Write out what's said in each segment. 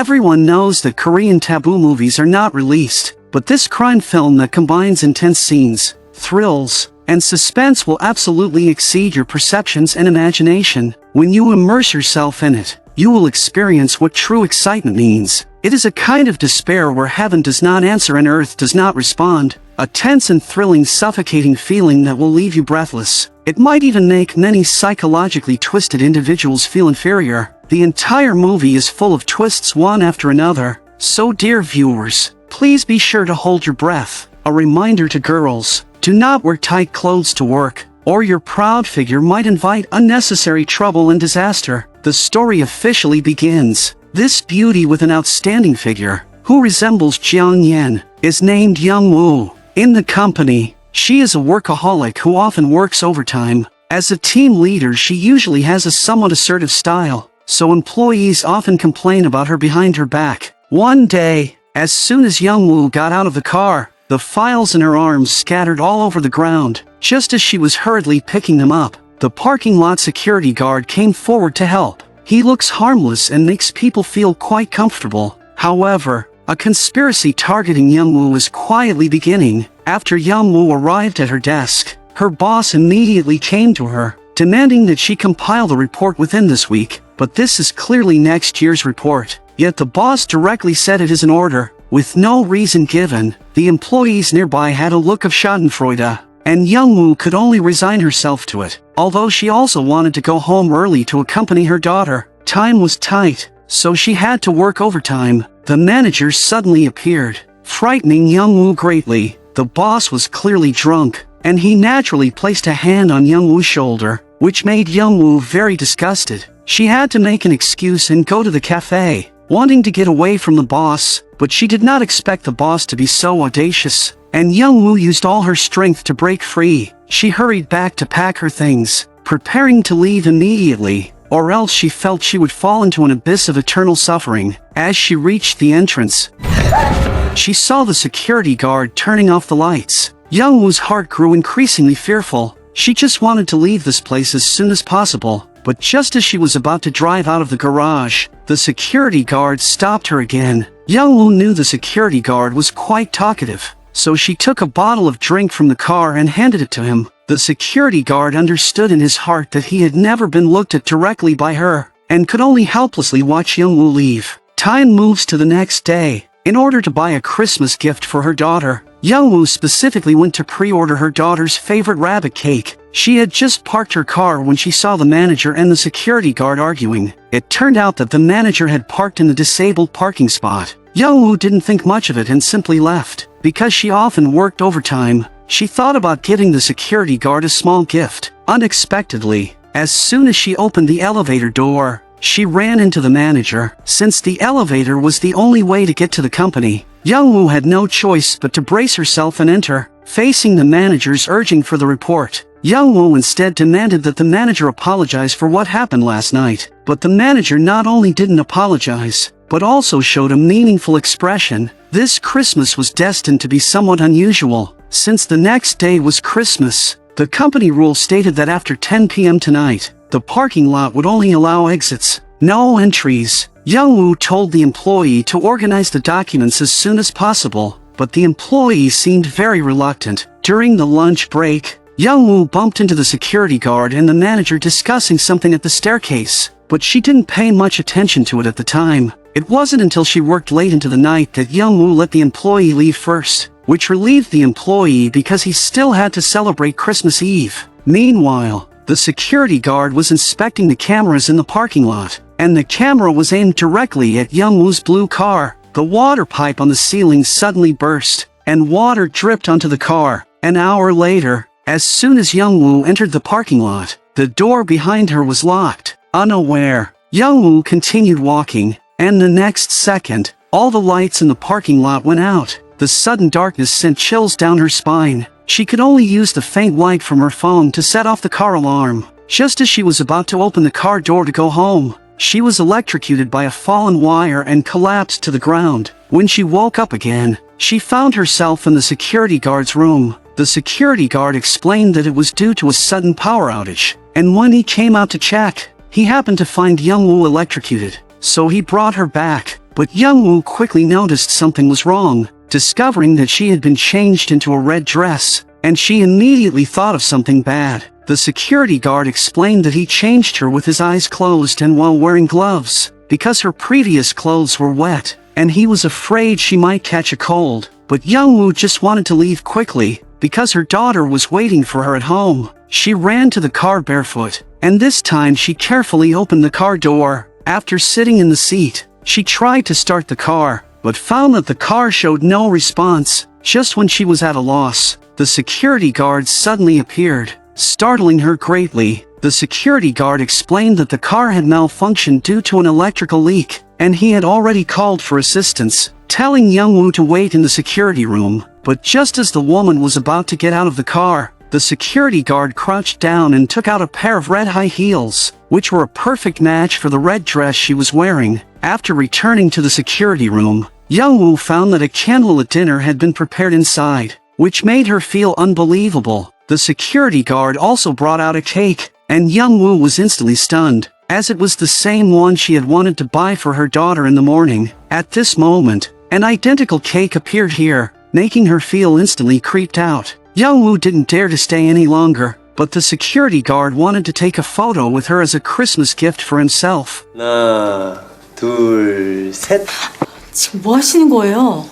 Everyone knows that Korean taboo movies are not released, but this crime film that combines intense scenes, thrills, and suspense will absolutely exceed your perceptions and imagination. When you immerse yourself in it, you will experience what true excitement means. It is a kind of despair where heaven does not answer and earth does not respond, a tense and thrilling suffocating feeling that will leave you breathless. It might even make many psychologically twisted individuals feel inferior. The entire movie is full of twists one after another, so dear viewers, please be sure to hold your breath. A reminder to girls, do not wear tight clothes to work, or your proud figure might invite unnecessary trouble and disaster. The story officially begins. This beauty with an outstanding figure, who resembles Jiang Yan, is named Young Woo. In the company, she is a workaholic who often works overtime. As a team leader, she usually has a somewhat assertive style, so employees often complain about her behind her back. One day, as soon as Young Woo got out of the car, the files in her arms scattered all over the ground. Just as she was hurriedly picking them up, the parking lot security guard came forward to help. He looks harmless and makes people feel quite comfortable. However, a conspiracy targeting Young Woo is quietly beginning. After Young Woo arrived at her desk, her boss immediately came to her, demanding that she compile the report within this week. But this is clearly next year's report. Yet the boss directly said it is an order, with no reason given. The employees nearby had a look of schadenfreude, and Young Woo could only resign herself to it. Although she also wanted to go home early to accompany her daughter, time was tight, so she had to work overtime. The manager suddenly appeared, frightening Young Woo greatly. The boss was clearly drunk, and he naturally placed a hand on Young Woo's shoulder, which made Young Woo very disgusted. She had to make an excuse and go to the cafe, wanting to get away from the boss, but she did not expect the boss to be so audacious, and Young Woo used all her strength to break free. She hurried back to pack her things, preparing to leave immediately, or else she felt she would fall into an abyss of eternal suffering. As she reached the entrance, she saw the security guard turning off the lights. Young Woo's heart grew increasingly fearful. She just wanted to leave this place as soon as possible. But just as she was about to drive out of the garage, the security guard stopped her again. Young Woo knew the security guard was quite talkative, so she took a bottle of drink from the car and handed it to him. The security guard understood in his heart that he had never been looked at directly by her, and could only helplessly watch Young Woo leave. Time moves to the next day. In order to buy a Christmas gift for her daughter, Young Woo specifically went to pre-order her daughter's favorite rabbit cake. She had just parked her car when she saw the manager and the security guard arguing. It turned out that the manager had parked in the disabled parking spot. Young Woo didn't think much of it and simply left. Because she often worked overtime, she thought about giving the security guard a small gift. Unexpectedly, as soon as she opened the elevator door, she ran into the manager. Since the elevator was the only way to get to the company, Young Woo had no choice but to brace herself and enter. Facing the manager's urging for the report, Young Woo instead demanded that the manager apologize for what happened last night. But the manager not only didn't apologize, but also showed a meaningful expression. This Christmas was destined to be somewhat unusual. Since the next day was Christmas, the company rule stated that after 10 p.m. tonight, the parking lot would only allow exits, no entries. Young Woo told the employee to organize the documents as soon as possible, but the employee seemed very reluctant. During the lunch break, Young Woo bumped into the security guard and the manager discussing something at the staircase, but she didn't pay much attention to it at the time. It wasn't until she worked late into the night that Young Woo let the employee leave first, which relieved the employee because he still had to celebrate Christmas Eve. Meanwhile, the security guard was inspecting the cameras in the parking lot, and the camera was aimed directly at Young Woo's blue car. The water pipe on the ceiling suddenly burst, and water dripped onto the car. An hour later, as soon as Young Woo entered the parking lot, the door behind her was locked. Unaware, Young Woo continued walking, and the next second, all the lights in the parking lot went out. The sudden darkness sent chills down her spine. She could only use the faint light from her phone to set off the car alarm. Just as she was about to open the car door to go home, she was electrocuted by a fallen wire and collapsed to the ground. When she woke up again, she found herself in the security guard's room. The security guard explained that it was due to a sudden power outage, and when he came out to check, he happened to find Young Woo electrocuted. So he brought her back, but Young-woo quickly noticed something was wrong, discovering that she had been changed into a red dress, and she immediately thought of something bad. The security guard explained that he changed her with his eyes closed and while wearing gloves, because her previous clothes were wet, and he was afraid she might catch a cold. But Young-woo just wanted to leave quickly, because her daughter was waiting for her at home. She ran to the car barefoot, and this time she carefully opened the car door. After sitting in the seat, she tried to start the car, but found that the car showed no response. Just when she was at a loss, the security guard suddenly appeared, startling her greatly. The security guard explained that the car had malfunctioned due to an electrical leak, and he had already called for assistance, telling Young-woo to wait in the security room. But just as the woman was about to get out of the car, the security guard crouched down and took out a pair of red high heels, which were a perfect match for the red dress she was wearing. After returning to the security room, Young-woo found that a candlelit dinner had been prepared inside, which made her feel unbelievable. The security guard also brought out a cake, and Young-woo was instantly stunned, as it was the same one she had wanted to buy for her daughter in the morning. At this moment, an identical cake appeared here, making her feel instantly creeped out. Young-woo didn't dare to stay any longer, but the security guard wanted to take a photo with her as a Christmas gift for himself. 하나, 둘, 셋. 지금 뭐 하시는 거예요?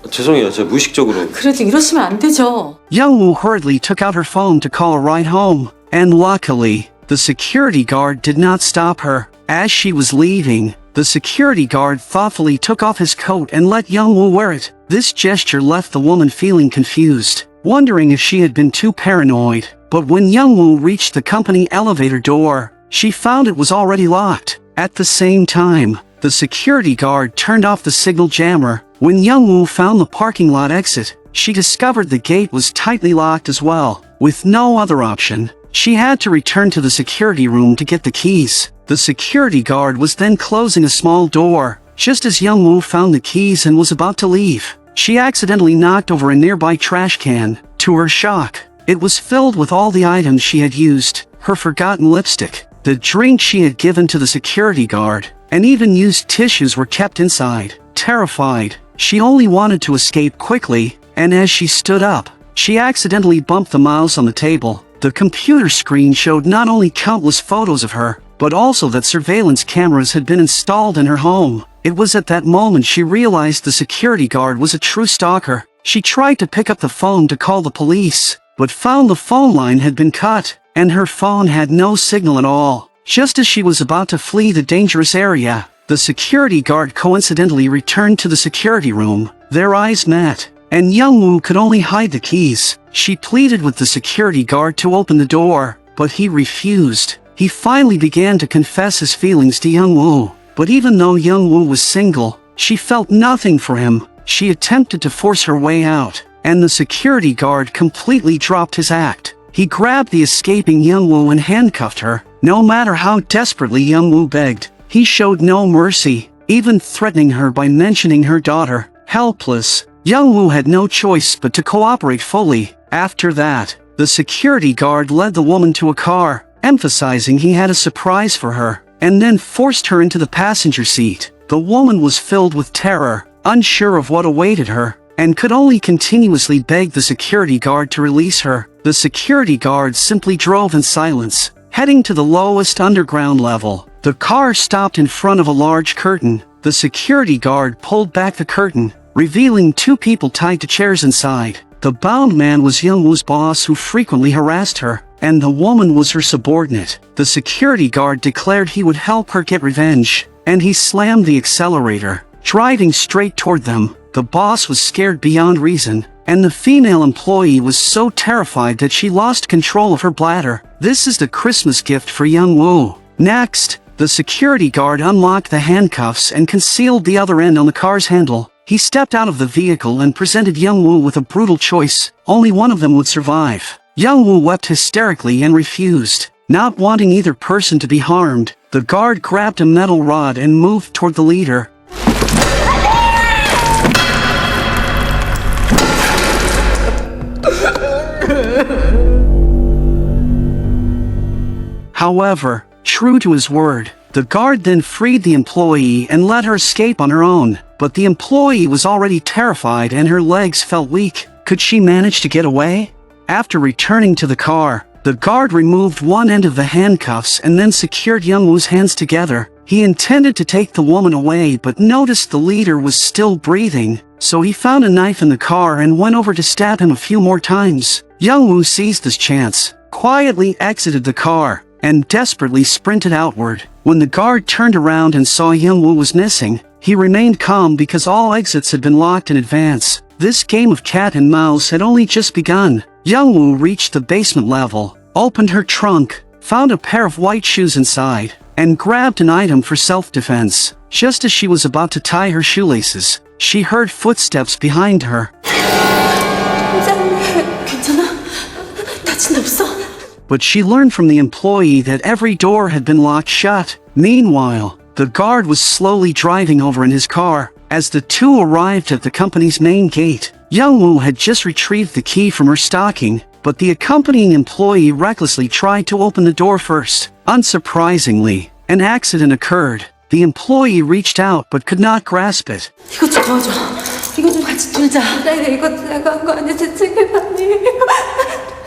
죄송해요, 제가 무의식적으로. 그래도 이러시면 안 되죠. Young-woo hurriedly took out her phone to call a ride home, and luckily, the security guard did not stop her. As she was leaving, the security guard thoughtfully took off his coat and let Young-woo wear it. This gesture left the woman feeling confused, wondering if she had been too paranoid. But when Young-woo reached the company elevator door, she found it was already locked. At the same time, the security guard turned off the signal jammer. When Young-woo found the parking lot exit, she discovered the gate was tightly locked as well. With no other option, she had to return to the security room to get the keys. The security guard was then closing a small door. Just as Young-woo found the keys and was about to leave, she accidentally knocked over a nearby trash can. To her shock, it was filled with all the items she had used, her forgotten lipstick, the drink she had given to the security guard, and even used tissues were kept inside. Terrified, she only wanted to escape quickly, and as she stood up, she accidentally bumped the mouse on the table. The computer screen showed not only countless photos of her, but also that surveillance cameras had been installed in her home. It was at that moment she realized the security guard was a true stalker. She tried to pick up the phone to call the police, but found the phone line had been cut, and her phone had no signal at all. Just as she was about to flee the dangerous area, the security guard coincidentally returned to the security room. Their eyes met, and Young-woo could only hide the keys. She pleaded with the security guard to open the door, but he refused. He finally began to confess his feelings to Young-woo, but even though Young-woo was single, she felt nothing for him. She attempted to force her way out, and the security guard completely dropped his act. He grabbed the escaping Young-woo and handcuffed her. No matter how desperately Young-woo begged, he showed no mercy, even threatening her by mentioning her daughter. Helpless, Young-woo had no choice but to cooperate fully. After that, the security guard led the woman to a car, emphasizing he had a surprise for her, and then forced her into the passenger seat. The woman was filled with terror, unsure of what awaited her, and could only continuously beg the security guard to release her. The security guard simply drove in silence, heading to the lowest underground level. The car stopped in front of a large curtain. The security guard pulled back the curtain, revealing two people tied to chairs inside. The bound man was Young-woo's boss who frequently harassed her, and the woman was her subordinate. The security guard declared he would help her get revenge, and he slammed the accelerator, driving straight toward them. The boss was scared beyond reason, and the female employee was so terrified that she lost control of her bladder. This is the Christmas gift for Young-woo. Next, the security guard unlocked the handcuffs and concealed the other end on the car's handle. He stepped out of the vehicle and presented Young-woo with a brutal choice. Only one of them would survive. Young-woo wept hysterically and refused. Not wanting either person to be harmed, the guard grabbed a metal rod and moved toward the leader. However, true to his word, The guard then freed the employee and let her escape on her own, but the employee was already terrified and her legs felt weak. Could she manage to get away? After returning to the car, the guard removed one end of the handcuffs and then secured Youngwoo's hands together. He intended to take the woman away but noticed the leader was still breathing, so he found a knife in the car and went over to stab him a few more times. Youngwoo seized this chance, quietly exited the car, and desperately sprinted outward. When the guard turned around and saw Youngwoo was missing, he remained calm because all exits had been locked in advance. This game of cat and mouse had only just begun. Youngwoo reached the basement level, opened her trunk, found a pair of white shoes inside, and grabbed an item for self-defense. Just as she was about to tie her shoelaces, she heard footsteps behind her. 괜찮아? 다친 데 없어? But she learned from the employee that every door had been locked shut. Meanwhile, the guard was slowly driving over in his car. As the two arrived at the company's main gate, Youngwoo had just retrieved the key from her stocking, but the accompanying employee recklessly tried to open the door first. Unsurprisingly, an accident occurred. The employee reached out but could not grasp it. 이것 좀 도와줘. 이거 좀 같이 들자. 이거 내가 한 거 아니야.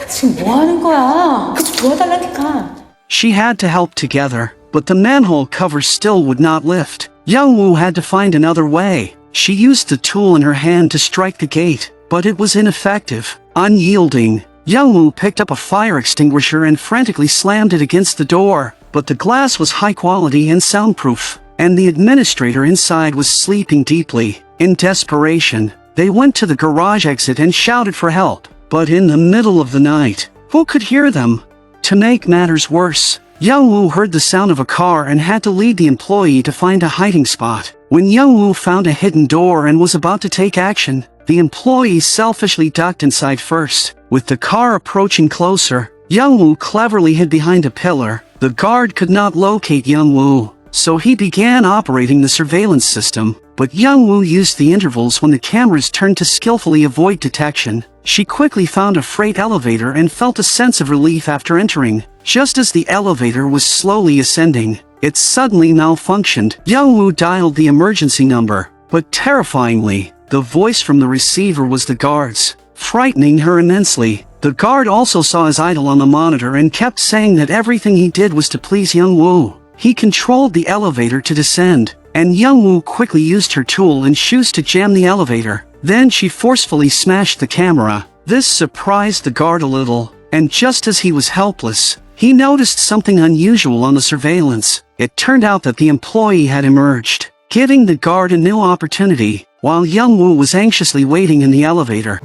지금 뭐 하는 거야? 이거 좀 도와달라니까. She had to help together, but the manhole cover still would not lift. Youngwoo had to find another way. She used the tool in her hand to strike the gate, but it was ineffective. Unyielding, Youngwoo picked up a fire extinguisher and frantically slammed it against the door, but the glass was high quality and soundproof, and the administrator inside was sleeping deeply. In desperation, they went to the garage exit and shouted for help. But in the middle of the night, who could hear them? To make matters worse, Youngwoo heard the sound of a car and had to lead the employee to find a hiding spot. When Youngwoo found a hidden door and was about to take action, the employee selfishly ducked inside first. With the car approaching closer, Youngwoo cleverly hid behind a pillar. The guard could not locate Youngwoo, so he began operating the surveillance system. But Youngwoo used the intervals when the cameras turned to skillfully avoid detection. She quickly found a freight elevator and felt a sense of relief after entering. Just as the elevator was slowly ascending, it suddenly malfunctioned. Youngwoo dialed the emergency number, but terrifyingly, the voice from the receiver was the guard's, frightening her immensely. The guard also saw his idol on the monitor and kept saying that everything he did was to please Youngwoo. He controlled the elevator to descend, and Youngwoo quickly used her tool and shoes to jam the elevator. Then she forcefully smashed the camera. This surprised the guard a little, and just as he was helpless, he noticed something unusual on the surveillance. It turned out that the employee had emerged, giving the guard a new opportunity, while Youngwoo was anxiously waiting in the elevator.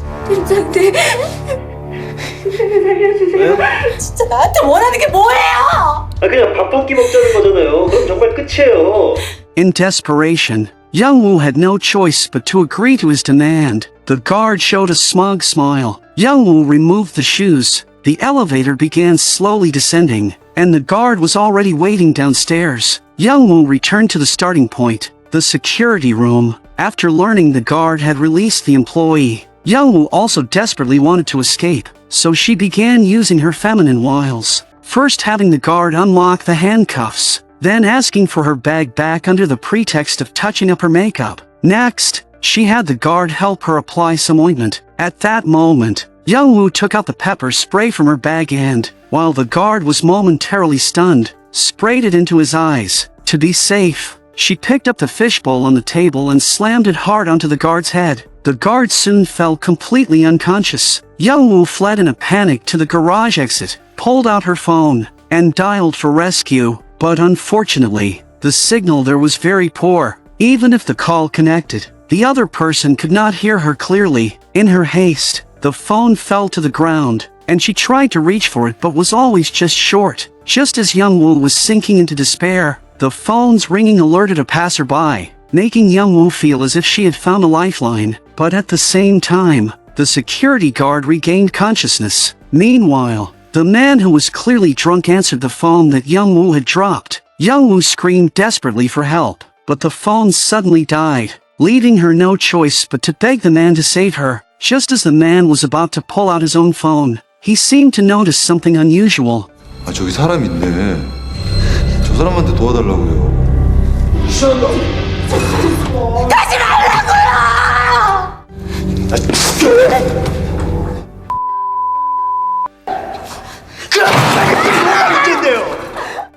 진짜 나한테 원하는 게 뭐예요? 그냥 밥 한 끼 먹자는 거잖아요. 그럼 정말 끝이에요. In desperation, Youngwoo had no choice but to agree to his demand. The guard showed a smug smile. Youngwoo removed the shoes. The elevator began slowly descending, and the guard was already waiting downstairs. Youngwoo returned to the starting point, the security room. After learning the guard had released the employee, Youngwoo also desperately wanted to escape, so she began using her feminine wiles. First having the guard unlock the handcuffs, then asking for her bag back under the pretext of touching up her makeup. Next, she had the guard help her apply some ointment. At that moment, Youngwoo took out the pepper spray from her bag and, while the guard was momentarily stunned, sprayed it into his eyes. To be safe, she picked up the fishbowl on the table and slammed it hard onto the guard's head. The guard soon fell completely unconscious. Youngwoo fled in a panic to the garage exit, pulled out her phone, and dialed for rescue. But unfortunately, the signal there was very poor. Even if the call connected, the other person could not hear her clearly. In her haste, the phone fell to the ground, and she tried to reach for it but was always just short. Just as Youngwoo was sinking into despair, the phone's ringing alerted a passerby, making Youngwoo feel as if she had found a lifeline. But at the same time, the security guard regained consciousness. Meanwhile, the man who was clearly drunk answered the phone that Youngwoo had dropped. Youngwoo screamed desperately for help, but the phone suddenly died, leaving her no choice but to beg the man to save her. Just as the man was about to pull out his own phone, he seemed to notice something unusual. 저기 사람 있네. 저 사람한테 도와달라고요.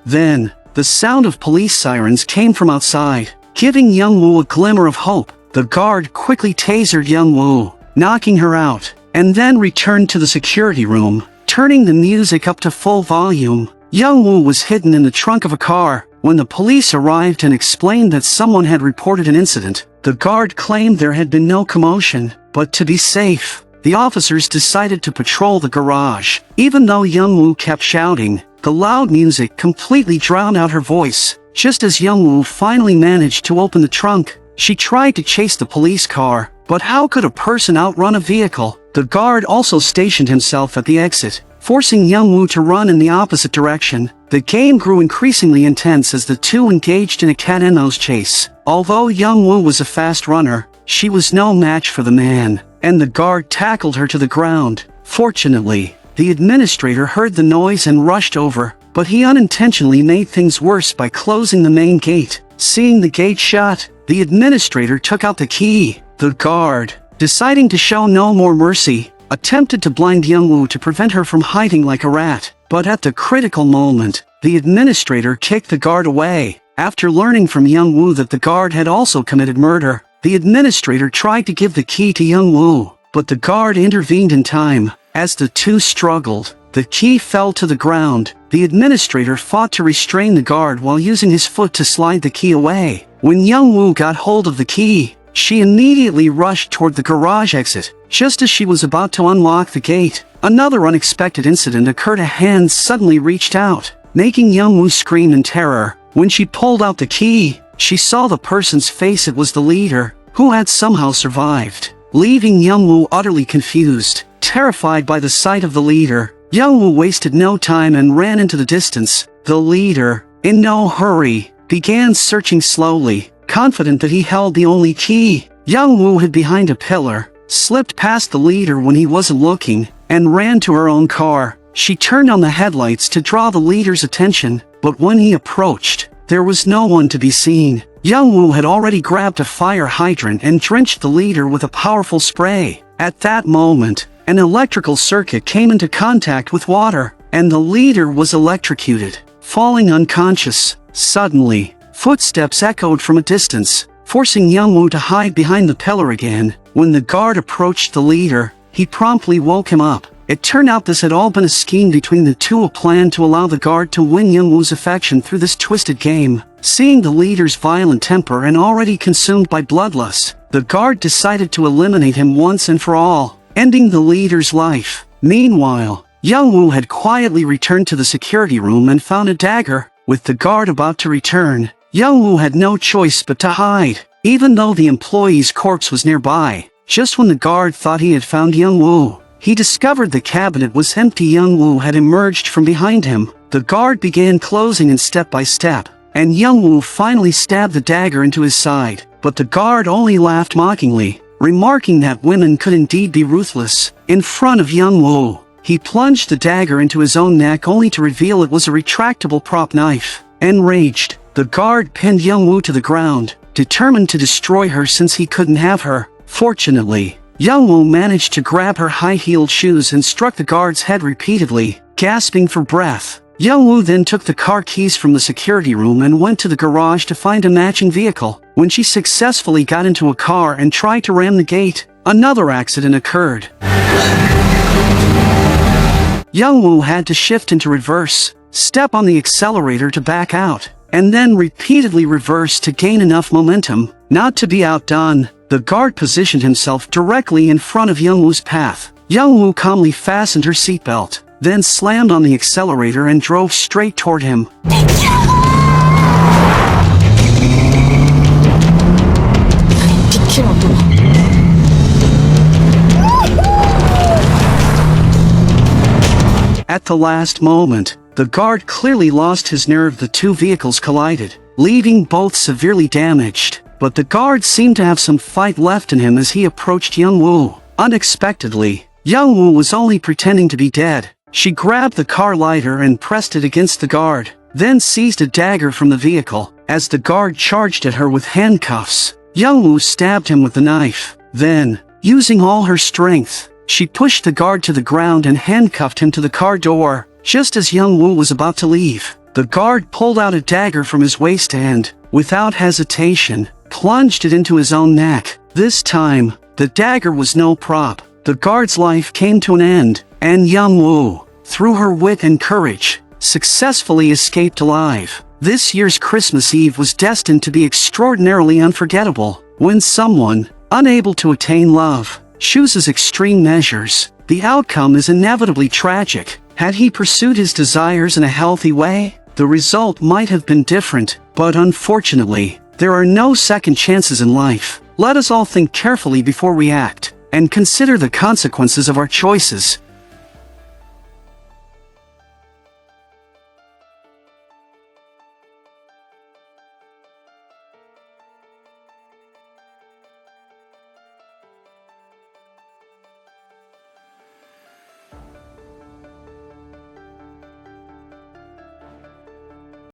Then, the sound of police sirens came from outside, giving Young-woo a glimmer of hope. The guard quickly tasered Young-woo, knocking her out, and then returned to the security room, turning the music up to full volume. Young-woo was hidden in the trunk of a car. When the police arrived and explained that someone had reported an incident, the guard claimed there had been no commotion, but to be safe, the officers decided to patrol the garage. Even though Young-woo kept shouting, the loud music completely drowned out her voice. Just as Young-woo finally managed to open the trunk, she tried to chase the police car, but how could a person outrun a vehicle? The guard also stationed himself at the exit, forcing Young-woo to run in the opposite direction. The game grew increasingly intense as the two engaged in a cat-and-mouse chase. Although Young-woo was a fast runner, she was no match for the man, and the guard tackled her to the ground. Fortunately, the administrator heard the noise and rushed over, but he unintentionally made things worse by closing the main gate. Seeing the gate shut, the administrator took out the key. The guard, deciding to show no more mercy, attempted to blind Young-woo to prevent her from hiding like a rat. But at the critical moment, the administrator kicked the guard away. After learning from Young-woo that the guard had also committed murder, the administrator tried to give the key to Young-woo, but the guard intervened in time. As the two struggled, the key fell to the ground. The administrator fought to restrain the guard while using his foot to slide the key away. When Young-woo got hold of the key, she immediately rushed toward the garage exit. Just as she was about to unlock the gate, another unexpected incident occurred. A hand suddenly reached out, making Young-woo scream in terror. When she pulled out the key, she saw the person's face. It was the leader, who had somehow survived, leaving Young-woo utterly confused. Terrified by the sight of the leader, Young-woo wasted no time and ran into the distance. The leader, in no hurry, began searching slowly, confident that he held the only key. Young-woo hid behind a pillar, slipped past the leader when he wasn't looking, and ran to her own car. She turned on the headlights to draw the leader's attention, but when he approached, there was no one to be seen. Young-woo had already grabbed a fire hydrant and drenched the leader with a powerful spray. At that moment, an electrical circuit came into contact with water, and the leader was electrocuted, falling unconscious. Suddenly, footsteps echoed from a distance, forcing Young-woo to hide behind the pillar again. When the guard approached the leader, he promptly woke him up. It turned out this had all been a scheme between the two, a plan to allow the guard to win Young-woo's affection through this twisted game. Seeing the leader's violent temper and already consumed by bloodlust, the guard decided to eliminate him once and for all, ending the leader's life. Meanwhile, Young-woo had quietly returned to the security room and found a dagger. With the guard about to return, Young-woo had no choice but to hide, even though the employee's corpse was nearby. Just when the guard thought he had found Young-woo, he discovered the cabinet was empty. Young-woo had emerged from behind him. The guard began closing in step by step, and Young-woo finally stabbed the dagger into his side. But the guard only laughed mockingly, remarking that women could indeed be ruthless. In front of Young-woo, he plunged the dagger into his own neck only to reveal it was a retractable prop knife. Enraged, the guard pinned Young-woo to the ground, determined to destroy her since he couldn't have her. Fortunately, Young-woo managed to grab her high-heeled shoes and struck the guard's head repeatedly, gasping for breath. Young-woo then took the car keys from the security room and went to the garage to find a matching vehicle. When she successfully got into a car and tried to ram the gate, another accident occurred. Young-woo had to shift into reverse, step on the accelerator to back out, and then repeatedly reverse to gain enough momentum. Not to be outdone, the guard positioned himself directly in front of Young-woo's path. Young-woo calmly fastened her seatbelt, then slammed on the accelerator and drove straight toward him. At the last moment, the guard clearly lost his nerve. The two vehicles collided, leaving both severely damaged. But the guard seemed to have some fight left in him as he approached Young-woo. Unexpectedly, Young-woo was only pretending to be dead. She grabbed the car lighter and pressed it against the guard. then seized a dagger from the vehicle. As the guard charged at her with handcuffs, Young-woo stabbed him with the knife. Then, using all her strength, she pushed the guard to the ground and handcuffed him to the car door. Just as Young-woo was about to leave, the guard pulled out a dagger from his waist and, without hesitation, plunged it into his own neck. This time, the dagger was no prop. The guard's life came to an end, and Young-woo, through her wit and courage, successfully escaped alive. This year's Christmas Eve was destined to be extraordinarily unforgettable. When someone, unable to attain love, chooses extreme measures, the outcome is inevitably tragic. Had he pursued his desires in a healthy way, the result might have been different, but unfortunately, there are no second chances in life. Let us all think carefully before we act, and consider the consequences of our choices.